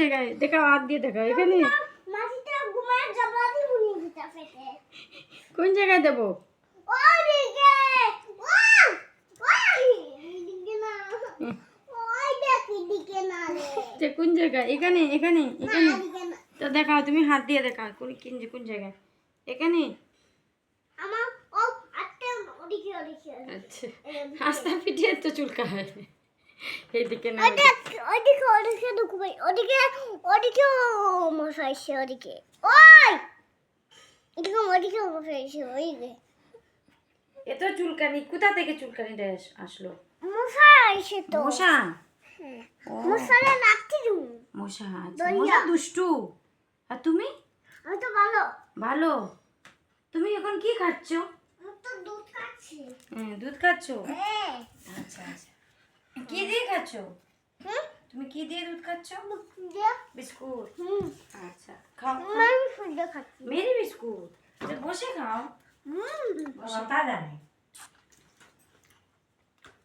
জায়গায় দেখাও, হাত দিয়ে দেখাও। এখানে মাটিটা ঘুমায় জবলাতে মুনি দিতা ফেটে। কোন জায়গায় দেবো? ওইদিকে ওই এদিকে না, ওই দেখ এদিকে না রে, কোন জায়গায়? এখানে এখানে না এখানে এদিকে না। তো দেখাও, তুমি হাত দিয়ে দেখাও কোন জায়গায়। এখানে। আমার ও আটটা ওদিকে ওদিকে। আচ্ছা, আস্তা পিটিয়ে তো চুলকায়। এইদিকে না, ওদিকে ওদিকে ঢুকবে, ওদিকে ওদিকে মশাই সে ওদিকে, ওই এদিকে ওদিকে মশাই সে ওইদিকে। এত চুলকানি কোথা থেকে চুলকানিটা আসলো? মশাই সে তো মশা। ও, মশারে লাগতে দিন। মশা। আচ্ছা, দরিয়া। মশা দুষ্টু। আর তুমি? আমি তো ভালো। ভালো। তুমি এখন কি খাচ্ছ? আমি তো দুধ খাচ্ছি। হ্যাঁ, দুধ খাচ্ছ। হ্যাঁ। আচ্ছা আচ্ছা, কি দিয়ে খাচ্ছ? হুম? তুমি কি দিয়ে দুধ খাচ্ছ? দিয়ে? বিস্কুট। হুম। আচ্ছা, খাও। আমি ফুল খাচ্ছি। Mary biscuit. বসে খাও। হুম। বসে তা জানে।